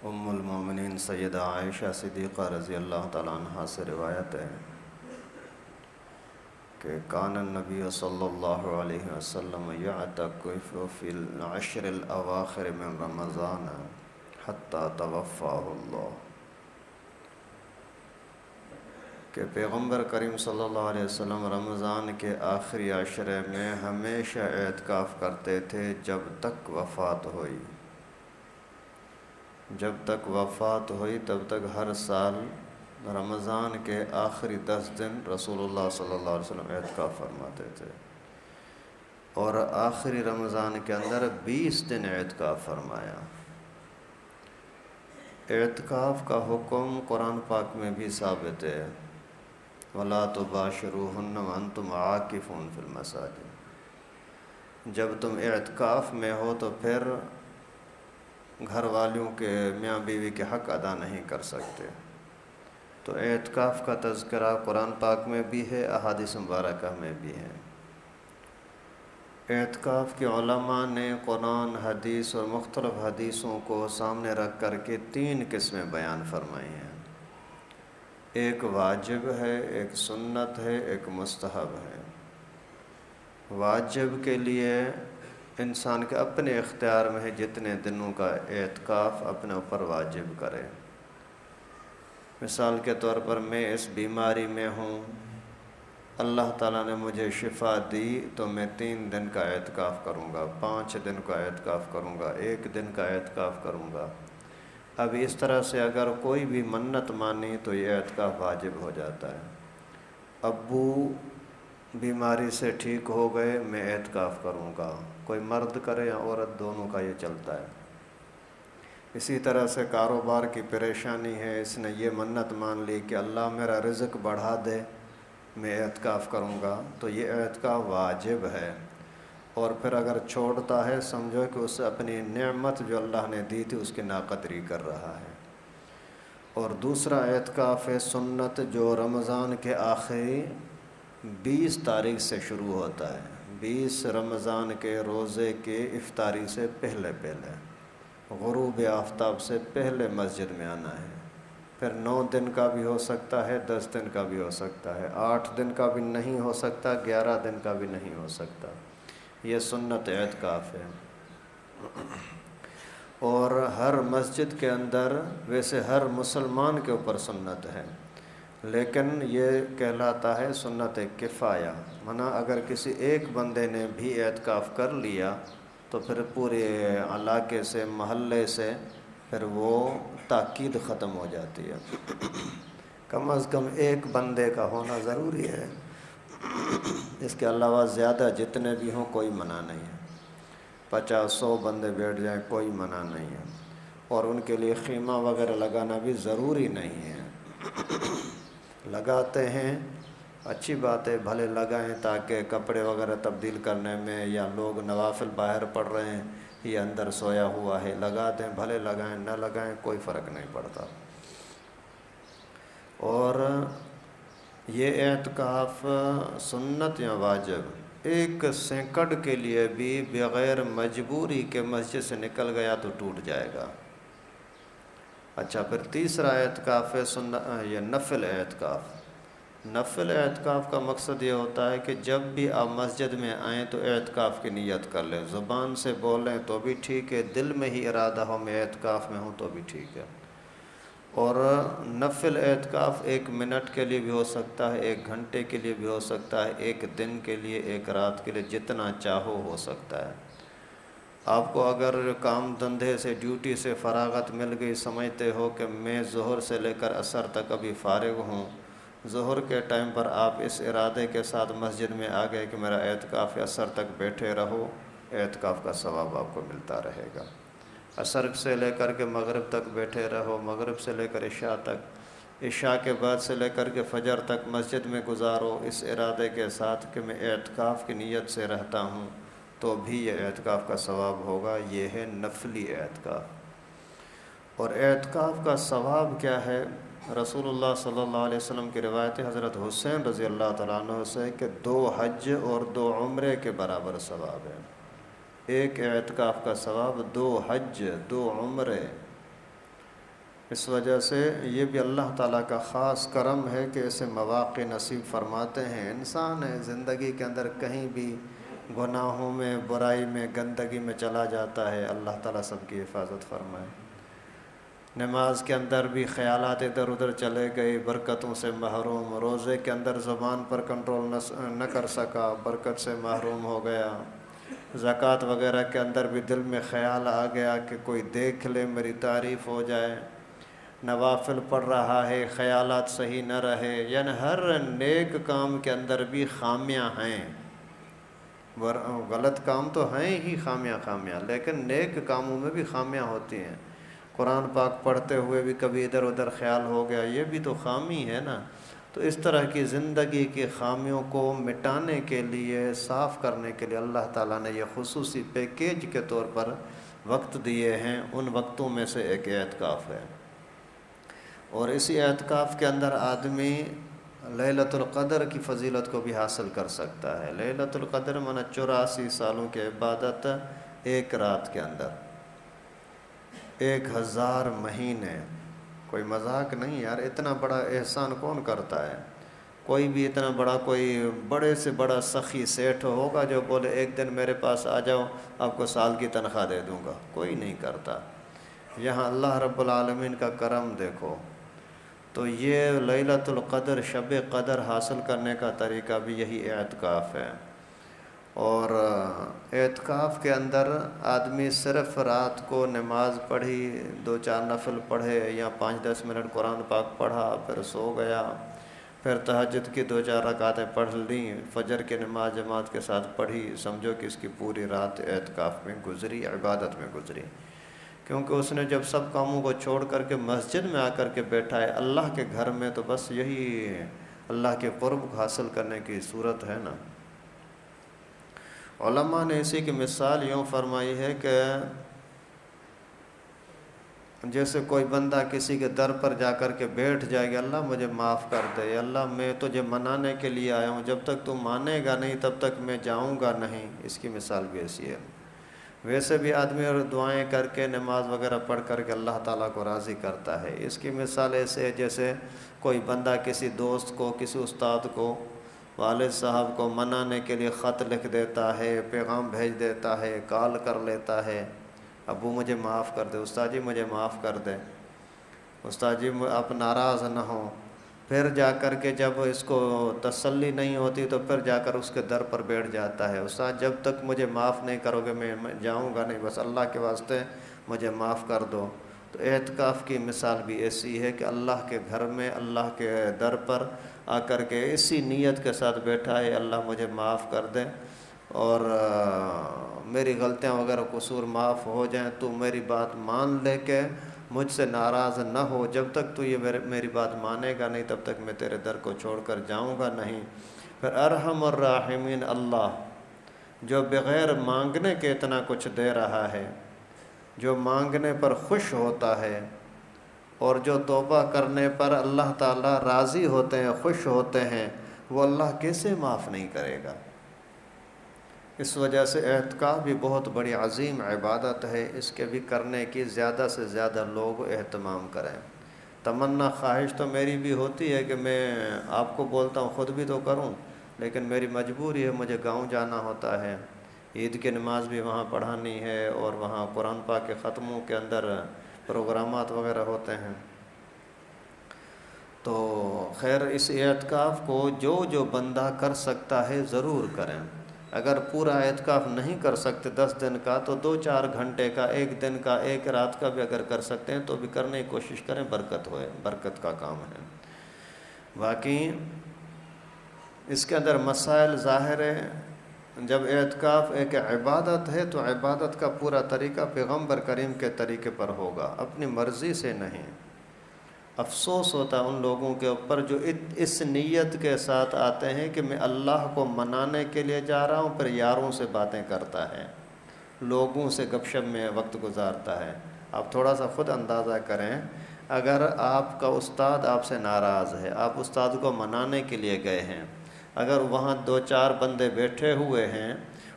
ام المومنین سیدہ عائشہ صدیقہ رضی اللہ تعالیٰ عنہ سے روایت ہے کہ کان النبی صلی اللہ علیہ وسلم یعتکف فی العشر الاواخر من رمضان حتی توفاہ اللہ، کہ پیغمبر کریم صلی اللہ علیہ وسلم رمضان کے آخری عشرے میں ہمیشہ اعتکاف کرتے تھے جب تک وفات ہوئی۔ جب تک وفات ہوئی تب تک ہر سال رمضان کے آخری 10 دن رسول اللہ صلی اللہ علیہ وسلم اعتکاف فرماتے تھے، اور آخری رمضان کے اندر 20 دن اعتکاف فرمایا۔ اعتکاف کا حکم قرآن پاک میں بھی ثابت ہے، وَلَا تُبَاشِرُوهُنَّ وَأَنْتُمْ عَاكِفُونَ فِي الْمَسَاجِدِ۔ جب تم اعتکاف میں ہو تو پھر گھر والوں کے میاں بیوی کے حق ادا نہیں کر سکتے۔ تو اعتکاف کا تذکرہ قرآن پاک میں بھی ہے، احادیث مبارکہ میں بھی ہے۔ اعتکاف کے علماء نے قرآن، حدیث اور مختلف حدیثوں کو سامنے رکھ کر کے 3 قسمیں بیان فرمائی ہیں۔ ایک واجب ہے، ایک سنت ہے، ایک مستحب ہے۔ واجب کے لیے انسان کے اپنے اختیار میں ہے جتنے دنوں کا اعتکاف اپنے اوپر واجب کرے۔ مثال کے طور پر میں اس بیماری میں ہوں، اللہ تعالیٰ نے مجھے شفا دی تو میں 3 دن کا اعتکاف کروں گا، 5 دن کا اعتکاف کروں گا، 1 دن کا اعتکاف کروں گا۔ اب اس طرح سے اگر کوئی بھی منت مانی تو یہ اعتکاف واجب ہو جاتا ہے۔ ابو بیماری سے ٹھیک ہو گئے، میں اعتکاف کروں گا، کوئی مرد کرے یا عورت، دونوں کا یہ چلتا ہے۔ اسی طرح سے کاروبار کی پریشانی ہے، اس نے یہ منت مان لی کہ اللہ میرا رزق بڑھا دے، میں اعتکاف کروں گا، تو یہ اعتکاف واجب ہے۔ اور پھر اگر چھوڑتا ہے سمجھو کہ اس اپنی نعمت جو اللہ نے دی تھی اس کی ناقدری کر رہا ہے۔ اور دوسرا اعتکاف ہے سنت، جو رمضان کے آخری 20 تاریخ سے شروع ہوتا ہے، 20 رمضان کے روزے کے افطاری سے پہلے غروب آفتاب سے پہلے مسجد میں آنا ہے۔ پھر 9 دن کا بھی ہو سکتا ہے، 10 دن کا بھی ہو سکتا ہے، 8 دن کا بھی نہیں ہو سکتا، 11 دن کا بھی نہیں ہو سکتا۔ یہ سنت اعتکاف ہے۔ اور ہر مسجد کے اندر ویسے ہر مسلمان کے اوپر سنت ہے، لیکن یہ کہلاتا ہے سنت کفایہ، منا اگر کسی ایک بندے نے بھی اعتکاف کر لیا تو پھر پورے علاقے سے، محلے سے پھر وہ تاکید ختم ہو جاتی ہے۔ کم از کم ایک بندے کا ہونا ضروری ہے، اس کے علاوہ زیادہ جتنے بھی ہوں کوئی منع نہیں ہے۔ 50-100 بندے بیٹھ جائیں کوئی منع نہیں ہے، اور ان کے لیے خیمہ وغیرہ لگانا بھی ضروری نہیں ہے۔ لگاتے ہیں اچھی بات ہے، بھلے لگائیں تاکہ کپڑے وغیرہ تبدیل کرنے میں، یا لوگ نوافل باہر پڑھ رہے ہیں یہ اندر سویا ہوا ہے، لگا دیں، بھلے لگائیں نہ لگائیں کوئی فرق نہیں پڑتا۔ اور یہ اعتکاف سنت یا واجب 1 سیکنڈ کے لیے بھی بغیر مجبوری کے مسجد سے نکل گیا تو ٹوٹ جائے گا۔ اچھا، پھر تیسرا اعتکاف ہے یہ نفل اعتکاف۔ نفل اعتکاف کا مقصد یہ ہوتا ہے کہ جب بھی آپ مسجد میں آئیں تو اعتکاف کی نیت کر لیں، زبان سے بولیں تو بھی ٹھیک ہے، دل میں ہی ارادہ ہو میں اعتکاف میں ہوں تو بھی ٹھیک ہے۔ اور نفل اعتکاف 1 منٹ کے لیے بھی ہو سکتا ہے، 1 گھنٹے کے لیے بھی ہو سکتا ہے، 1 دن کے لیے، 1 رات کے لیے، جتنا چاہو ہو سکتا ہے۔ آپ کو اگر کام دھندے سے، ڈیوٹی سے فراغت مل گئی، سمجھتے ہو کہ میں ظہر سے لے کر عصر تک ابھی فارغ ہوں، ظہر کے ٹائم پر آپ اس ارادے کے ساتھ مسجد میں آ گئے کہ میرا اعتکاف عصر تک بیٹھے رہو، اعتکاف کا ثواب آپ کو ملتا رہے گا۔ عصر سے لے کر کے مغرب تک بیٹھے رہو، مغرب سے لے کر عشاء تک، عشاء کے بعد سے لے کر کے فجر تک مسجد میں گزارو اس ارادے کے ساتھ کہ میں اعتکاف کی نیت سے رہتا ہوں، تو بھی یہ اعتکاف کا ثواب ہوگا۔ یہ ہے نفلی اعتکاف۔ اور اعتکاف کا ثواب کیا ہے؟ رسول اللہ صلی اللہ علیہ وسلم کی روایت ہے حضرت حسین رضی اللہ تعالیٰ عنہ سے کہ 2 حج اور 2 عمرے کے برابر ثواب ہے۔ 1 اعتکاف کا ثواب 2 حج 2 عمرے اس وجہ سے یہ بھی اللہ تعالیٰ کا خاص کرم ہے کہ ایسے مواقع نصیب فرماتے ہیں۔ انسان ہے زندگی کے اندر کہیں بھی گناہوں میں، برائی میں، گندگی میں چلا جاتا ہے، اللہ تعالیٰ سب کی حفاظت فرمائے۔ نماز کے اندر بھی خیالات ادھر ادھر چلے گئے، برکتوں سے محروم، روزے کے اندر زبان پر کنٹرول نہ کر سکا، برکت سے محروم ہو گیا، زکوٰۃ وغیرہ کے اندر بھی دل میں خیال آ گیا کہ کوئی دیکھ لے، میری تعریف ہو جائے، نوافل پڑھ رہا ہے، خیالات صحیح نہ رہے، یعنی ہر نیک کام کے اندر بھی خامیاں ہیں۔ غلط کام تو ہیں ہی خامیاں، لیکن نیک کاموں میں بھی خامیاں ہوتی ہیں۔ قرآن پاک پڑھتے ہوئے بھی کبھی ادھر ادھر خیال ہو گیا، یہ بھی تو خامی ہے نا۔ تو اس طرح کی زندگی کی خامیوں کو مٹانے کے لیے، صاف کرنے کے لیے اللہ تعالیٰ نے یہ خصوصی پیکیج کے طور پر وقت دیے ہیں۔ ان وقتوں میں سے ایک اعتکاف ہے، اور اسی اعتکاف کے اندر آدمی لیلۃ القدر کی فضیلت کو بھی حاصل کر سکتا ہے۔ لیلۃ القدر معنی 84 سالوں کی عبادت ایک رات کے اندر، 1000 مہینے۔ کوئی مذاق نہیں یار، اتنا بڑا احسان کون کرتا ہے؟ کوئی بھی اتنا بڑا، کوئی بڑے سے بڑا سخی سیٹھ ہوگا جو بولے ایک دن میرے پاس آ جاؤ، آپ کو سال کی تنخواہ دے دوں گا؟ کوئی نہیں کرتا۔ یہاں اللہ رب العالمین کا کرم دیکھو۔ تو یہ لیلۃ القدر، شب قدر حاصل کرنے کا طریقہ بھی یہی اعتکاف ہے۔ اور اعتکاف کے اندر آدمی صرف رات کو نماز پڑھی، 2-4 نفل پڑھے، یا 5-10 منٹ قرآن پاک پڑھا، پھر سو گیا، پھر تہجد کی 2-4 رکعتیں پڑھ لیں، فجر کی نماز جماعت کے ساتھ پڑھی، سمجھو کہ اس کی پوری رات اعتکاف میں گزری، عبادت میں گزری۔ کیونکہ اس نے جب سب کاموں کو چھوڑ کر کے مسجد میں آ کر کے بیٹھا ہے اللہ کے گھر میں، تو بس یہی اللہ کے قرب حاصل کرنے کی صورت ہے نا۔ علماء نے اسی کی مثال یوں فرمائی ہے کہ جیسے کوئی بندہ کسی کے در پر جا کر کے بیٹھ جائے گا، اللہ مجھے معاف کر دے، اللہ میں تجھے منانے کے لیے آیا ہوں، جب تک تو مانے گا نہیں تب تک میں جاؤں گا نہیں۔ اس کی مثال بھی ایسی ہے۔ ویسے بھی آدمی اور دعائیں کر کے، نماز وغیرہ پڑھ کر کے اللہ تعالیٰ کو راضی کرتا ہے۔ اس کی مثال ایسے ہے جیسے کوئی بندہ کسی دوست کو، کسی استاد کو، والد صاحب کو منانے کے لیے خط لکھ دیتا ہے، پیغام بھیج دیتا ہے، کال کر لیتا ہے، ابو مجھے معاف کر دے، استاد جی مجھے معاف کر دے، استاد جی آپ ناراض نہ ہوں۔ پھر جا کر کے جب اس کو تسلی نہیں ہوتی تو پھر جا کر اس کے در پر بیٹھ جاتا ہے، استاد جب تک مجھے معاف نہیں کرو گے میں جاؤں گا نہیں، بس اللہ کے واسطے مجھے معاف کر دو۔ تو اعتکاف کی مثال بھی ایسی ہے کہ اللہ کے گھر میں، اللہ کے در پر آ کر کے اسی نیت کے ساتھ بیٹھا ہے، اللہ مجھے معاف کر دے، اور میری غلطیاں وغیرہ قصور معاف ہو جائیں، تو میری بات مان لے کے مجھ سے ناراض نہ ہو، جب تک تو یہ میری بات مانے گا نہیں تب تک میں تیرے در کو چھوڑ کر جاؤں گا نہیں۔ پھر ارحم الراحمین اللہ، جو بغیر مانگنے کے اتنا کچھ دے رہا ہے، جو مانگنے پر خوش ہوتا ہے، اور جو توبہ کرنے پر اللہ تعالیٰ راضی ہوتے ہیں، خوش ہوتے ہیں، وہ اللہ کیسے معاف نہیں کرے گا؟ اس وجہ سے اعتکاف بھی بہت بڑی عظیم عبادت ہے، اس کے بھی کرنے کی زیادہ سے زیادہ لوگ اہتمام کریں۔ تمنا، خواہش تو میری بھی ہوتی ہے کہ میں آپ کو بولتا ہوں خود بھی تو کروں، لیکن میری مجبوری ہے، مجھے گاؤں جانا ہوتا ہے، عید کی نماز بھی وہاں پڑھانی ہے، اور وہاں قرآن پاک کے ختموں کے اندر پروگرامات وغیرہ ہوتے ہیں۔ تو خیر اس اعتکاف کو جو بندہ کر سکتا ہے ضرور کریں۔ اگر پورا اعتکاف نہیں کر سکتے 10 دن کا، تو 2-4 گھنٹے کا، 1 دن کا، 1 رات کا بھی اگر کر سکتے ہیں تو بھی کرنے کی کوشش کریں، برکت ہوئے، برکت کا کام ہے۔ باقی اس کے اندر مسائل ظاہر ہے۔ جب اعتکاف ایک عبادت ہے تو عبادت کا پورا طریقہ پیغمبر کریم کے طریقے پر ہوگا، اپنی مرضی سے نہیں۔ افسوس ہوتا ہے ان لوگوں کے اوپر جو اس نیت کے ساتھ آتے ہیں کہ میں اللہ کو منانے کے لیے جا رہا ہوں، پھر یاروں سے باتیں کرتا ہے، لوگوں سے گپ شپ میں وقت گزارتا ہے۔ آپ تھوڑا سا خود اندازہ کریں، اگر آپ کا استاد آپ سے ناراض ہے، آپ استاد کو منانے کے لیے گئے ہیں، اگر وہاں 2-4 بندے بیٹھے ہوئے ہیں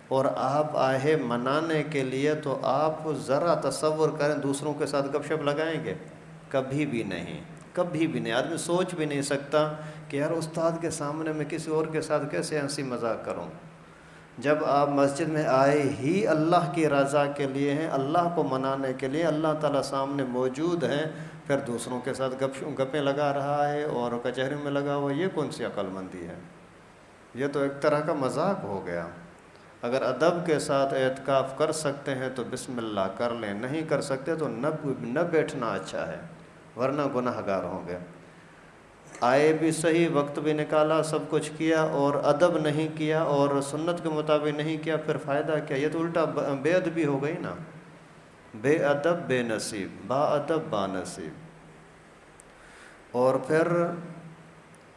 اور آپ آئے منانے کے لیے، تو آپ ذرا تصور کریں دوسروں کے ساتھ گپ شپ لگائیں گے؟ کبھی بھی نہیں، کبھی بھی نہیں۔ آدمی سوچ بھی نہیں سکتا کہ یار استاد کے سامنے میں کسی اور کے ساتھ کیسے ہنسی مذاق کروں۔ جب آپ مسجد میں آئے ہی اللہ کی رضا کے لیے ہیں، اللہ کو منانے کے لیے، اللہ تعالیٰ سامنے موجود ہیں، پھر دوسروں کے ساتھ گپیں لگا رہا ہے اور کچہری میں لگا ہوا، یہ کون سی عقل مندی ہے؟ یہ تو ایک طرح کا مذاق ہو گیا۔ اگر ادب کے ساتھ اعتکاف کر سکتے ہیں تو بسم اللہ کر لیں، نہیں کر سکتے تو نہ بیٹھنا اچھا ہے، ورنہ گناہ گار ہوں گے۔ آئے بھی صحیح، وقت بھی نکالا، سب کچھ کیا، اور ادب نہیں کیا اور سنت کے مطابق نہیں کیا، پھر فائدہ کیا؟ یہ تو الٹا بے ادبی ہو گئی نا۔ بے ادب بے نصیب، با ادب با نصیب۔ اور پھر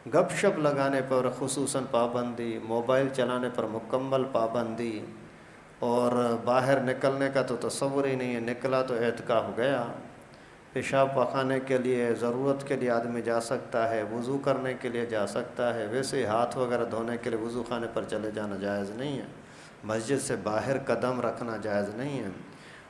گپ شپ لگانے پر خصوصاً پابندی، موبائل چلانے پر مکمل پابندی، اور باہر نکلنے کا تو تصور ہی نہیں ہے، نکلا تو اعتکاف گیا۔ پیشاب پخانے کے لیے، ضرورت کے لیے آدمی جا سکتا ہے، وضو کرنے کے لیے جا سکتا ہے، ویسے ہاتھ وغیرہ دھونے کے لیے وضو خانے پر چلے جانا جائز نہیں ہے، مسجد سے باہر قدم رکھنا جائز نہیں ہے۔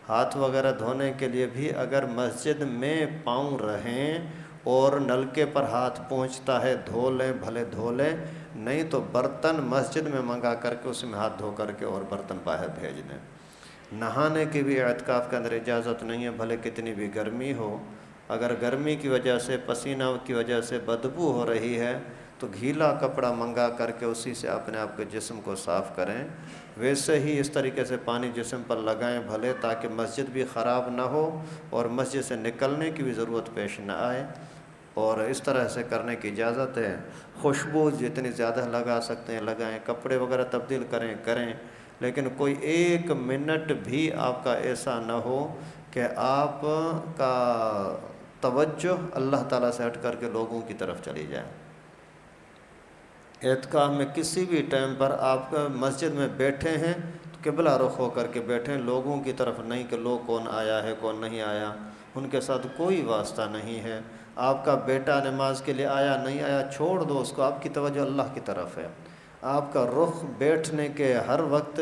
ہاتھ وغیرہ دھونے کے لیے بھی اگر مسجد میں پاؤں رہیں اور نلکے پر ہاتھ پہنچتا ہے دھو لیں، بھلے دھو لیں، نہیں تو برتن مسجد میں منگا کر کے اس میں ہاتھ دھو کر کے اور برتن باہر بھیج دیں۔ نہانے کی بھی اعتکاف کے اندر اجازت نہیں ہے، بھلے کتنی بھی گرمی ہو۔ اگر گرمی کی وجہ سے، پسینہ کی وجہ سے بدبو ہو رہی ہے تو گھیلا کپڑا منگا کر کے اسی سے اپنے آپ کے جسم کو صاف کریں۔ ویسے ہی اس طریقے سے پانی جسم پر لگائیں بھلے، تاکہ مسجد بھی خراب نہ ہو اور مسجد سے نکلنے کی بھی ضرورت پیش نہ آئے، اور اس طرح سے کرنے کی اجازت ہے۔ خوشبو جتنی زیادہ لگا سکتے ہیں لگائیں، کپڑے وغیرہ تبدیل کریں، لیکن کوئی ایک منٹ بھی آپ کا ایسا نہ ہو کہ آپ کا توجہ اللہ تعالیٰ سے ہٹ کر کے لوگوں کی طرف چلی جائے۔ اعتکاف میں کسی بھی ٹائم پر آپ مسجد میں بیٹھے ہیں تو قبلہ رخ ہو کر کے بیٹھیں، لوگوں کی طرف نہیں کہ لوگ کون آیا ہے کون نہیں آیا، ان کے ساتھ کوئی واسطہ نہیں ہے۔ آپ کا بیٹا نماز کے لیے آیا نہیں آیا چھوڑ دو اس کو، آپ کی توجہ اللہ کی طرف ہے۔ آپ کا رخ بیٹھنے کے ہر وقت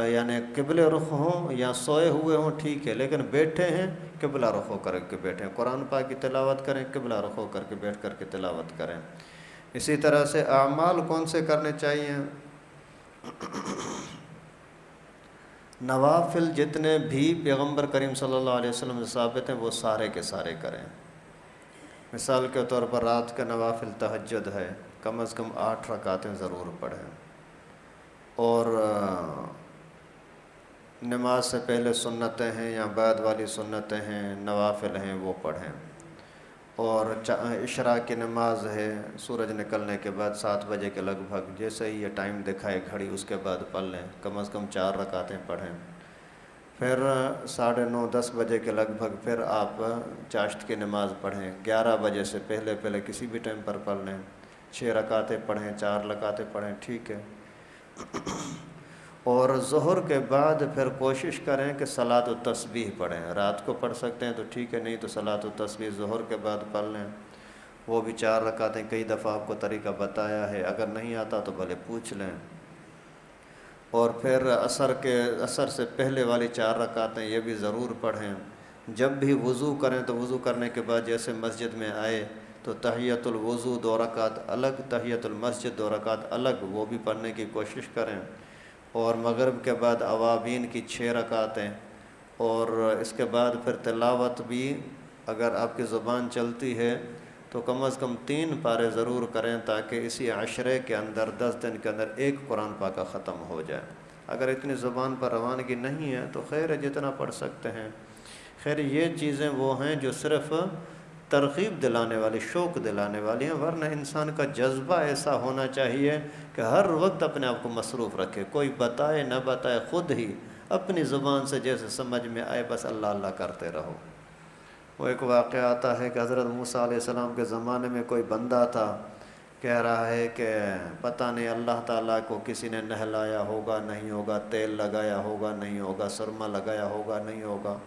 یعنی قبلہ رخ ہوں یا سوئے ہوئے ہوں ٹھیک ہے، لیکن بیٹھے ہیں قبلہ رخ ہو کر کے بیٹھیں، قرآن پاک کی تلاوت کریں، قبلہ رخ ہو کر کے بیٹھ کر کے تلاوت کریں۔ اسی طرح سے اعمال کون سے کرنے چاہیے؟ نوافل جتنے بھی پیغمبر کریم صلی اللہ علیہ وسلم سے ثابت ہیں وہ سارے کے سارے کریں۔ مثال کے طور پر رات کا نوافل تہجد ہے، کم از کم 8 رکعتیں ضرور پڑھیں، اور نماز سے پہلے سنتیں ہیں یا بعد والی سنتیں ہیں، نوافل ہیں، وہ پڑھیں۔ اور عشاء کی نماز ہے سورج نکلنے کے بعد 7 بجے کے لگ بھگ، جیسے ہی یہ ٹائم دکھائے گھڑی اس کے بعد پڑھ لیں، کم از کم 4 رکعتیں پڑھیں۔ پھر 9:30 10 بجے کے لگ بھگ پھر آپ چاشت کی نماز پڑھیں، 11 بجے سے پہلے کسی بھی ٹائم پر پڑھ لیں، 6 رکعتیں پڑھیں، 4 رکعتیں پڑھیں، ٹھیک ہے۔ اور ظہر کے بعد پھر کوشش کریں کہ صلاۃ التسبیح پڑھیں، رات کو پڑھ سکتے ہیں تو ٹھیک ہے، نہیں تو صلاۃ التسبیح ظہر کے بعد پڑھ لیں، وہ بھی 4 رکعتیں، کئی دفعہ آپ کو طریقہ بتایا ہے، اگر نہیں آتا تو بھلے پوچھ لیں۔ اور پھر عصر سے پہلے والی 4 رکعتیں یہ بھی ضرور پڑھیں۔ جب بھی وضو کریں تو وضو کرنے کے بعد جیسے مسجد میں آئے تو تحیۃ الوضو 2 رکعت الگ، تحیۃ المسجد 2 رکعت الگ، وہ بھی پڑھنے کی کوشش کریں۔ اور مغرب کے بعد اوابین کی 6 رکعتیں، اور اس کے بعد پھر تلاوت بھی اگر آپ کی زبان چلتی ہے تو کم از کم 3 پارے ضرور کریں، تاکہ اسی عشرے کے اندر 10 دن کے اندر ایک قرآن پاک کا ختم ہو جائے۔ اگر اتنی زبان پر روانگی نہیں ہے تو خیر ہے، جتنا پڑھ سکتے ہیں۔ خیر یہ چیزیں وہ ہیں جو صرف ترغیب دلانے والی، شوق دلانے والی ہیں، ورنہ انسان کا جذبہ ایسا ہونا چاہیے کہ ہر وقت اپنے آپ کو مصروف رکھے، کوئی بتائے نہ بتائے، خود ہی اپنی زبان سے جیسے سمجھ میں آئے بس اللہ اللہ کرتے رہو۔ وہ ایک واقعہ آتا ہے کہ حضرت موسیٰ علیہ السلام کے زمانے میں کوئی بندہ تھا، کہہ رہا ہے کہ پتہ نہیں اللہ تعالیٰ کو کسی نے نہلایا ہوگا نہیں ہوگا، تیل لگایا ہوگا نہیں ہوگا، سرما لگایا ہوگا نہیں ہوگا۔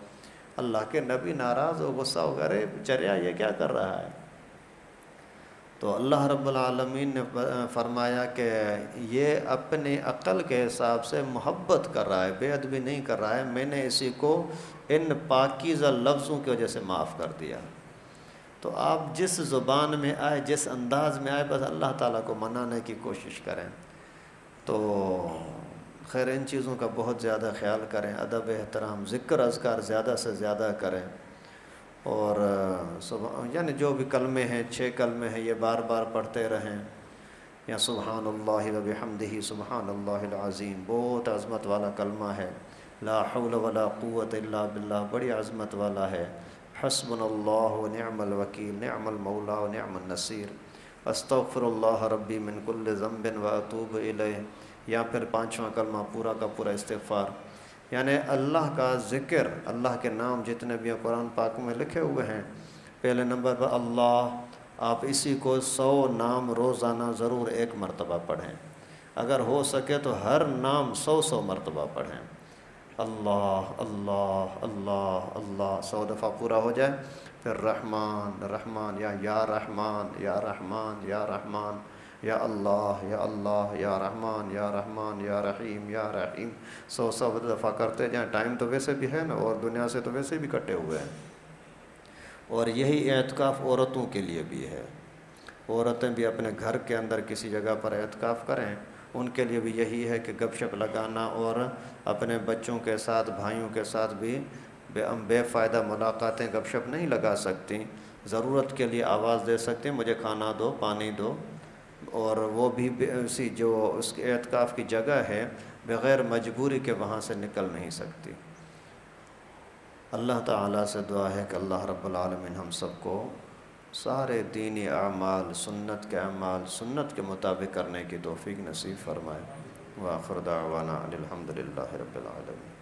اللہ کے نبی ناراض ہو، غصہ ہو گئے، ارے چریا یہ کیا کر رہا ہے؟ تو اللہ رب العالمین نے فرمایا کہ یہ اپنی عقل کے حساب سے محبت کر رہا ہے، بے ادبی نہیں کر رہا ہے، میں نے اسی کو ان پاکیزہ لفظوں کی وجہ سے معاف کر دیا۔ تو آپ جس زبان میں آئے، جس انداز میں آئے، بس اللہ تعالیٰ کو منانے کی کوشش کریں۔ تو خیر ان چیزوں کا بہت زیادہ خیال کریں، ادب احترام، ذکر اذکار زیادہ سے زیادہ کریں، اور یعنی جو بھی کلمے ہیں، 6 کلمے ہیں، یہ بار بار پڑھتے رہیں، یا سبحان اللہ و بحمدہ سبحان اللہ العظیم، بہت عظمت والا کلمہ ہے، لا حول ولا قوت الا باللہ بڑی عظمت والا ہے، حسبنا اللہ و نعم الوکیل نعم المولا و نعم النصیر، استغفر اللہ ربی من کل ذنب و اتوب الیہ، یا پھر 5واں کلمہ پورا کا پورا استغفار۔ یعنی اللہ کا ذکر، اللہ کے نام جتنے بھی قرآن پاک میں لکھے ہوئے ہیں، پہلے نمبر پر اللہ، آپ اسی کو 100 نام روزانہ ضرور 1 مرتبہ پڑھیں، اگر ہو سکے تو ہر نام 100 مرتبہ پڑھیں، اللہ اللہ اللہ اللہ 100 دفعہ پورا ہو جائے، پھر رحمان رحمان، یا رحمان یا رحمان یا رحمان، یا اللہ یا اللہ یا رحمان یا رحمان یا رحیم یا رحیم، 100 دفعہ کرتے جائیں۔ ٹائم تو ویسے بھی ہے نا، اور دنیا سے تو ویسے بھی کٹے ہوئے ہیں، اور یہی اعتکاف عورتوں کے لیے بھی ہے، عورتیں بھی اپنے گھر کے اندر کسی جگہ پر اعتکاف کریں، ان کے لیے بھی یہی ہے کہ گپ شپ لگانا، اور اپنے بچوں کے ساتھ، بھائیوں کے ساتھ بھی بے فائدہ ملاقاتیں گپ شپ نہیں لگا سکتی، ضرورت کے لیے آواز دے سکتے ہیں مجھے کھانا دو، پانی دو، اور وہ بھی اسی جو اس کے اعتکاف کی جگہ ہے بغیر مجبوری کے وہاں سے نکل نہیں سکتی۔ اللہ تعالیٰ سے دعا ہے کہ اللہ رب العالمین ہم سب کو سارے دینی اعمال، سنت کے اعمال سنت کے مطابق کرنے کی توفیق نصیب فرمائے۔ وآخر دعوانا الحمد للہ رب العالمین۔